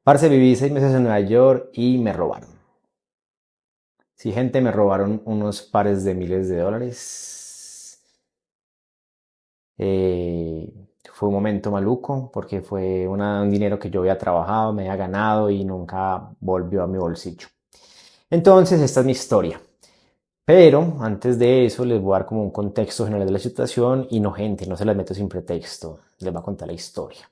Parce, viví 6 meses en Nueva York y me robaron. Sí, gente, me robaron unos pares de miles de dólares. Eh, Fue un momento maluco porque fue un dinero que yo había trabajado, me había ganado y nunca volvió a mi bolsillo. Entonces, esta es mi historia. Pero antes de eso, les voy a dar como un contexto general de la situación y no, gente, no se las meto sin pretexto. Les voy a contar la historia.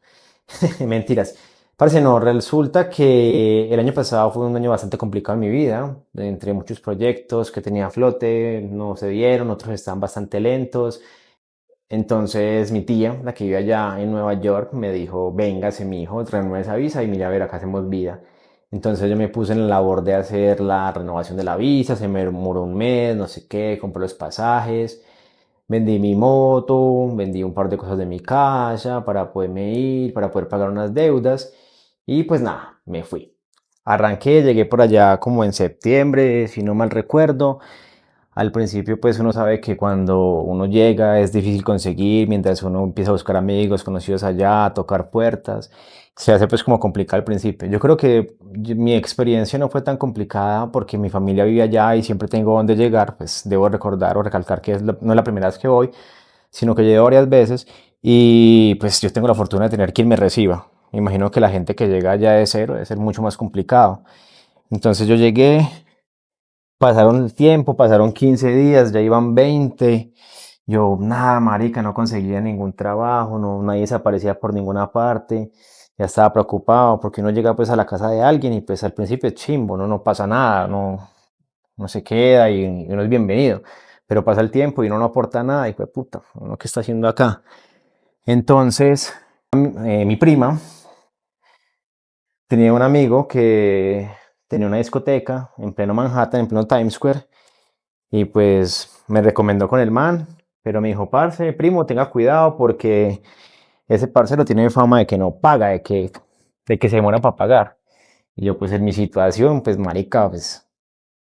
Mentiras. Parce, no, resulta que el año pasado fue un año bastante complicado en mi vida. Entre muchos proyectos que tenía a flote, no se dieron, otros estaban bastante lentos. Entonces mi tía, la que vive allá en Nueva York, me dijo, véngase mi hijo, renueve esa visa y mira a ver, acá hacemos vida. Entonces yo me puse en la labor de hacer la renovación de la visa, se me demoró un mes, no sé qué, compré los pasajes, vendí mi moto, vendí un par de cosas de mi casa para poderme ir, para poder pagar unas deudas y pues nada, me fui. Arranqué, llegué por allá como en septiembre, si no mal recuerdo. Al principio pues uno sabe que cuando uno llega es difícil conseguir, mientras uno empieza a buscar amigos, conocidos allá, a tocar puertas, se hace pues como complicado al principio. Yo creo que mi experiencia no fue tan complicada porque mi familia vive allá y siempre tengo donde llegar, pues debo recordar o recalcar que no es la primera vez que voy, sino que llevo varias veces y pues yo tengo la fortuna de tener quien me reciba. Me imagino que la gente que llega allá de cero debe ser mucho más complicado. Entonces yo llegué, pasaron el tiempo, pasaron 15 días, ya iban 20. Yo, nada, marica, no conseguía ningún trabajo, no, nadie se aparecía por ninguna parte. Ya estaba preocupado porque uno llega pues a la casa de alguien y pues al principio es chimbo, no pasa nada, no se queda y uno es bienvenido. Pero pasa el tiempo y uno no aporta nada y pues puta, ¿uno qué está haciendo acá? Entonces, mi prima tenía un amigo que tenía una discoteca en pleno Manhattan, en pleno Times Square. Y pues me recomendó con el man, pero me dijo, parce, primo, tenga cuidado porque ese parcero tiene fama de que no paga, de que se demora para pagar. Y yo, pues en mi situación, pues marica, pues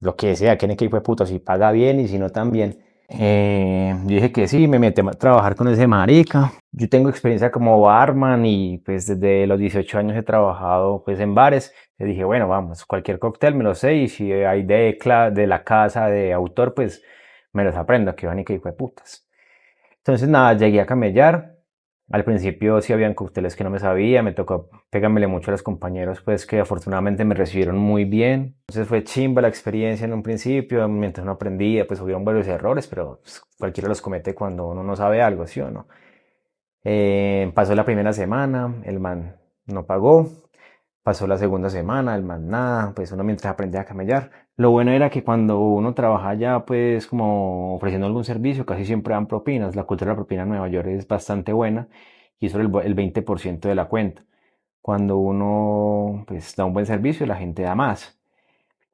lo que sea, que fue puto, si paga bien y si no también. Yo dije que sí, me metí a trabajar con ese marica. Yo tengo experiencia como barman y pues desde los 18 años he trabajado pues en bares. Le dije, bueno, vamos, cualquier cóctel me lo sé y si hay de la casa de autor, pues me los aprendo, que van y que hijo de putas. Entonces nada, llegué a camellar. Al principio sí habían cócteles que no me sabía, me tocó pegármele mucho a los compañeros, pues que afortunadamente me recibieron muy bien. Entonces fue chimba la experiencia en un principio, mientras uno aprendía, pues hubieron varios errores, pero pues, cualquiera los comete cuando uno no sabe algo, ¿sí o no? Pasó la primera semana, el man no pagó. Pasó la segunda semana, el man nada, pues uno mientras aprendía a camellar. Lo bueno era que cuando uno trabaja ya, pues como ofreciendo algún servicio, casi siempre dan propinas. La cultura de la propina en Nueva York es bastante buena y sobre el 20% de la cuenta. Cuando uno pues da un buen servicio, la gente da más.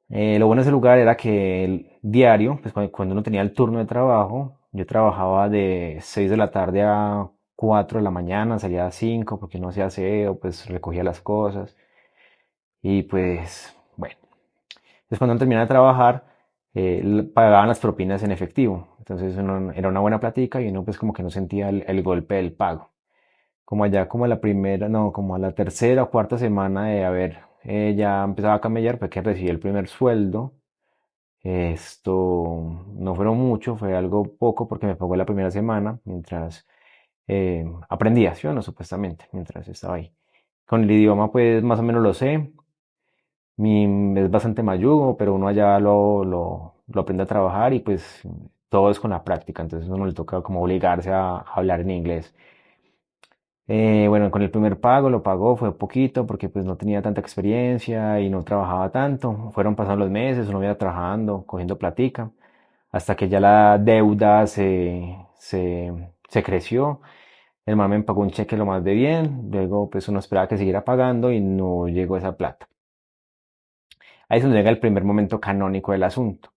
Lo bueno de ese lugar era que el diario, pues cuando uno tenía el turno de trabajo, yo trabajaba de 6 de la tarde a 4 de la mañana, salía a 5 porque no hacía aseo, pues recogía las cosas. Y pues, bueno, entonces cuando uno terminaba de trabajar, pagaban las propinas en efectivo. Entonces era una buena platica y uno pues como que no sentía el golpe del pago. Como allá como a la primera, no, como a la tercera o cuarta semana de haber ya empezado a camellar, fue que recibí el primer sueldo. Esto no fueron mucho, fue algo poco porque me pagó la primera semana mientras aprendía, ¿sí o no? Supuestamente, mientras estaba ahí. Con el idioma pues más o menos lo sé, es bastante mayugo, pero uno allá lo aprende a trabajar y pues todo es con la práctica, entonces uno le toca como obligarse a hablar en inglés. Bueno, con el primer pago lo pagó, fue poquito porque pues no tenía tanta experiencia y no trabajaba tanto. Fueron pasando los meses, uno iba trabajando, cogiendo platica, hasta que ya la deuda se creció. El man me pagó un cheque lo más de bien, luego pues uno esperaba que siguiera pagando y no llegó esa plata. Ahí es donde llega el primer momento canónico del asunto.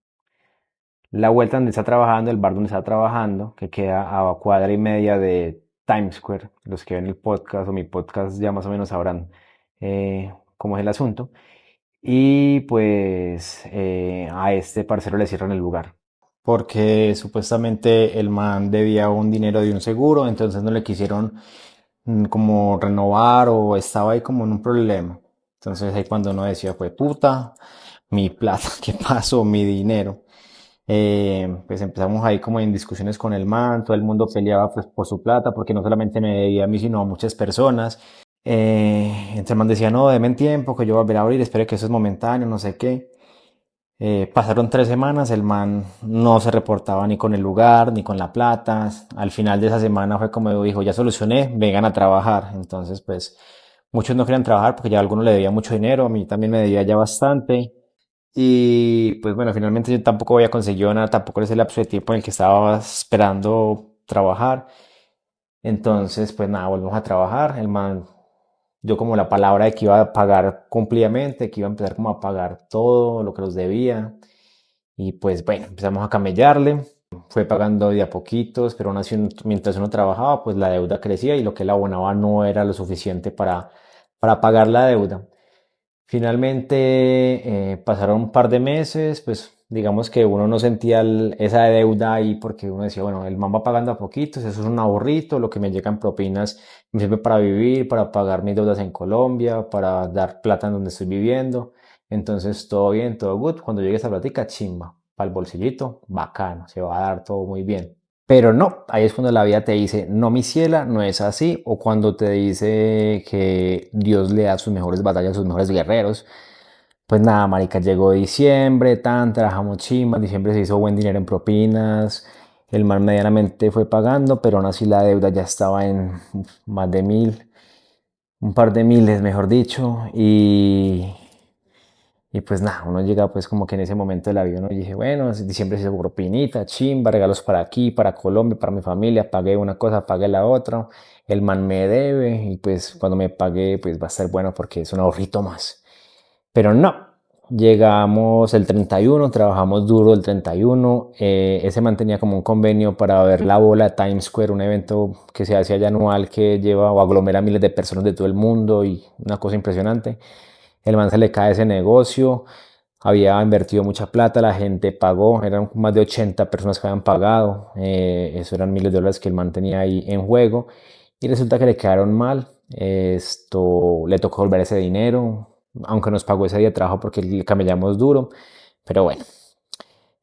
La vuelta donde está trabajando, el bar donde está trabajando, que queda a cuadra y media de Times Square. Los que ven el podcast o mi podcast ya más o menos sabrán cómo es el asunto. Y pues a este parcero le cierran el lugar. Porque supuestamente el man debía un dinero de un seguro, entonces no le quisieron como renovar o estaba ahí como en un problema. Entonces ahí cuando uno decía, fue puta, mi plata, ¿qué pasó? Mi dinero. Pues empezamos ahí como en discusiones con el man, todo el mundo peleaba pues por su plata, porque no solamente me debía a mí, sino a muchas personas. Entonces el man decía, no, deme en tiempo, que yo volveré a abrir, espere que eso es momentáneo, no sé qué. Pasaron 3 semanas, el man no se reportaba ni con el lugar, ni con la plata. Al final de esa semana fue como dijo, ya solucioné, vengan a trabajar. Entonces, pues, muchos no querían trabajar porque ya a algunos le debía mucho dinero, a mí también me debía ya bastante. Y pues bueno, finalmente yo tampoco había conseguido nada, tampoco en ese lapso de tiempo en el que estaba esperando trabajar. Entonces, pues nada, volvimos a trabajar. El man yo como la palabra de que iba a pagar cumplidamente, que iba a empezar como a pagar todo lo que nos debía. Y pues bueno, empezamos a camellarle. Fue pagando de a poquitos, pero aún así mientras uno trabajaba, pues la deuda crecía y lo que él abonaba no era lo suficiente para pagar la deuda. Finalmente pasaron un par de meses, pues digamos que uno no sentía esa deuda ahí porque uno decía, bueno, el man va pagando a poquitos, eso es un ahorrito, lo que me llegan propinas me sirve para vivir, para pagar mis deudas en Colombia, para dar plata en donde estoy viviendo. Entonces todo bien, todo good. Cuando llegue esa plática, chimba, para el bolsillito, bacano, se va a dar todo muy bien. Pero no, ahí es cuando la vida te dice, no, mi ciela, no es así. O cuando te dice que Dios le da sus mejores batallas a sus mejores guerreros. Pues nada, marica, llegó diciembre, tan, trabajamos chimba, en diciembre se hizo buen dinero en propinas, el man medianamente fue pagando, pero aún así la deuda ya estaba en más de 1.000, un par de miles, mejor dicho, y pues nada, uno llega pues como que en ese momento de la vida, uno dice, bueno, diciembre se hizo propinita, chimba, regalos para aquí, para Colombia, para mi familia, pagué una cosa, pagué la otra, el man me debe y pues cuando me pague pues va a estar bueno porque es un ahorrito más. Pero no, llegamos el 31, trabajamos duro el 31, ese man tenía como un convenio para ver la bola Times Square, un evento que se hace allá anual que lleva o aglomera miles de personas de todo el mundo y una cosa impresionante. El man se le cae ese negocio, había invertido mucha plata, la gente pagó, eran más de 80 personas que habían pagado, eso eran miles de dólares que el man tenía ahí en juego y resulta que le quedaron mal, esto le tocó volver ese dinero, aunque nos pagó ese día de trabajo porque le camellamos duro, pero bueno.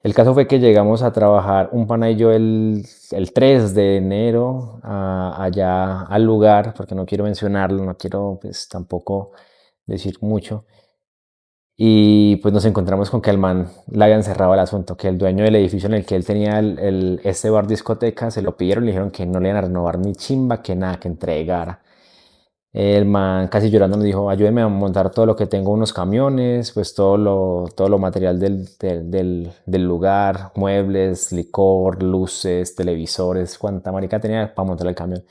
El caso fue que llegamos a trabajar un pana y yo el 3 de enero allá al lugar, porque no quiero mencionarlo, no quiero pues tampoco decir mucho. Y pues nos encontramos con que al man le habían cerrado el asunto, que el dueño del edificio en el que él tenía este bar discoteca se lo pidieron, le dijeron que no le iban a renovar ni chimba, que nada, que entregara. El man casi llorando nos dijo, ayúdeme a montar todo lo que tengo, unos camiones, pues todo lo material del lugar, muebles, licor, luces, televisores, cuánta marica tenía para montar el camión.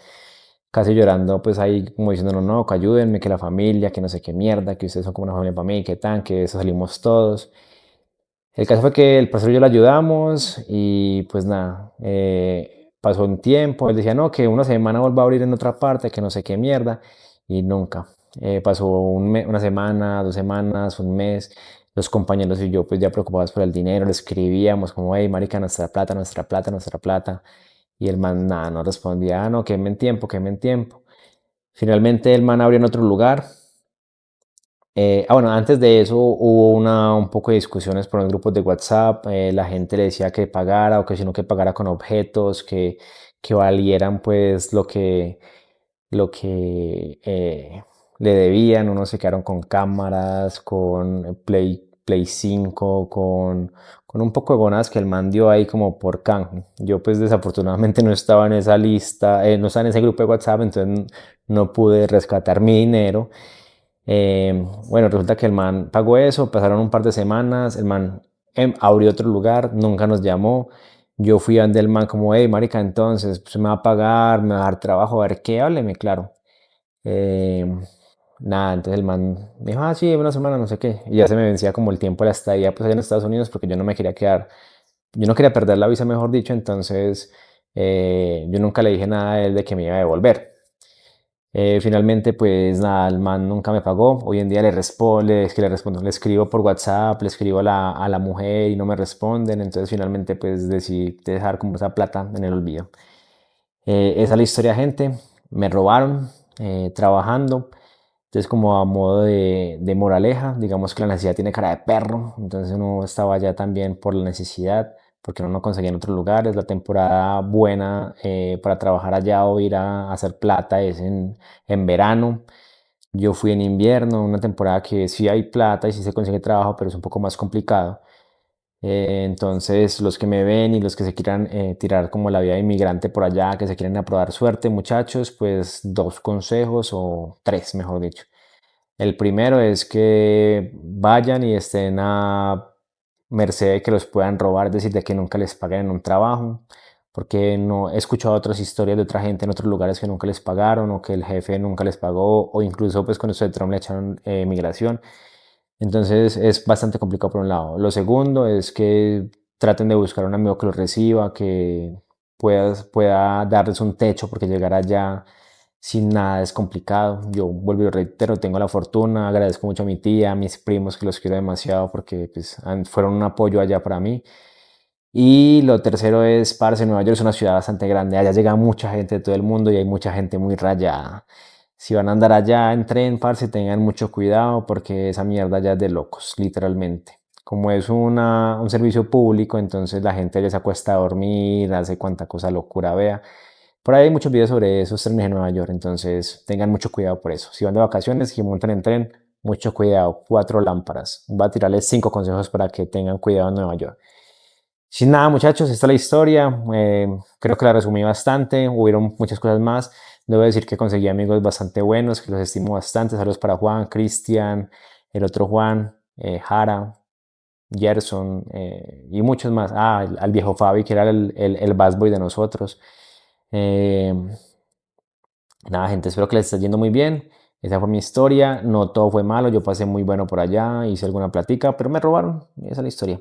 Casi llorando, pues ahí como diciendo, no, no, que ayúdenme, que la familia, que no sé qué mierda, que ustedes son como una familia para mí, que tan, que eso salimos todos. El caso fue que el pastor y yo lo ayudamos y pues nada, pasó un tiempo, él decía, no, que una semana vuelva a abrir en otra parte, que no sé qué mierda, y nunca. Pasó una semana, 2 semanas, un mes, los compañeros y yo pues ya preocupados por el dinero, le escribíamos como, hey, marica, nuestra plata, nuestra plata, nuestra plata, y el man nada, no respondía, no, queme en tiempo, queme en tiempo. Finalmente el man abrió en otro lugar, bueno, antes de eso hubo un poco de discusiones por los grupos de WhatsApp. La gente le decía que pagara o que si no que pagara con objetos que valieran pues lo que le debían. Unos se quedaron con cámaras, con Play 5, con un poco de bonas que el man dio ahí como por canje. Yo pues desafortunadamente no estaba en esa lista, no estaba en ese grupo de WhatsApp, entonces no pude rescatar mi dinero. Bueno, resulta que el man pagó eso, pasaron un par de semanas, el man abrió otro lugar, nunca nos llamó. Yo fui ante el man como, hey, marica, entonces, pues, me va a pagar, me va a dar trabajo, a ver qué, hábleme, claro. Eh, nada, entonces el man me dijo, ah, sí, una semana, no sé qué. Y ya se me vencía como el tiempo de la estadía, pues allá en Estados Unidos, porque yo no me quería quedar, yo no quería perder la visa, mejor dicho, entonces yo nunca le dije nada a él de que me iba a devolver. Finalmente, pues nada, el man nunca me pagó. Hoy en día le respondo, es que le respondo, le escribo por WhatsApp, le escribo a la mujer y no me responden. Entonces, finalmente, pues decidí dejar como esa plata en el olvido. Esa es la historia, gente. Me robaron trabajando. Entonces, como a modo de moraleja, digamos que la necesidad tiene cara de perro, entonces uno estaba allá también por la necesidad, porque uno no conseguía en otros lugares. La temporada buena para trabajar allá o ir a hacer plata es en verano. Yo fui en invierno, una temporada que sí hay plata y sí se consigue trabajo, pero es un poco más complicado. Entonces, los que me ven y los que se quieran tirar como la vida de inmigrante por allá, que se quieren a probar suerte, muchachos, pues dos consejos o tres, mejor dicho. El primero es que vayan y estén a merced de que los puedan robar, es decir, de que nunca les paguen en un trabajo, porque no he escuchado otras historias de otra gente en otros lugares que nunca les pagaron o que el jefe nunca les pagó o incluso pues con esto de Trump le echaron migración. Entonces es bastante complicado por un lado. Lo segundo es que traten de buscar un amigo que los reciba, que pueda darles un techo, porque llegar allá sin nada es complicado. Yo vuelvo y reitero, tengo la fortuna, agradezco mucho a mi tía, a mis primos, que los quiero demasiado porque pues, fueron un apoyo allá para mí. Y lo tercero es, parce, Nueva York es una ciudad bastante grande, allá llega mucha gente de todo el mundo y hay mucha gente muy rayada. Si van a andar allá en tren, parce, tengan mucho cuidado porque esa mierda ya es de locos, literalmente. Como es un servicio público, entonces la gente ya se acuesta a dormir, hace cuanta cosa locura vea. Por ahí hay muchos videos sobre esos trenes en Nueva York, entonces tengan mucho cuidado por eso. Si van de vacaciones y montan en tren, mucho cuidado, cuatro lámparas. Voy a tirarles cinco consejos para que tengan cuidado en Nueva York. Sin nada, muchachos, esta es la historia. Creo que la resumí bastante. Hubieron muchas cosas más. Debo decir que conseguí amigos bastante buenos, que los estimo bastante. Saludos para Juan, Cristian, el otro Juan, Jara, Gerson y muchos más. Ah, al viejo Fabi, que era el bass boy de nosotros. Eh, Nada, gente, espero que les esté yendo muy bien. Esa fue mi historia. No todo fue malo. Yo pasé muy bueno por allá, hice alguna platica, pero me robaron. Esa es la historia.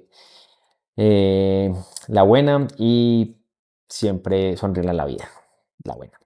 Eh, la buena y siempre sonreírle a la vida. La buena.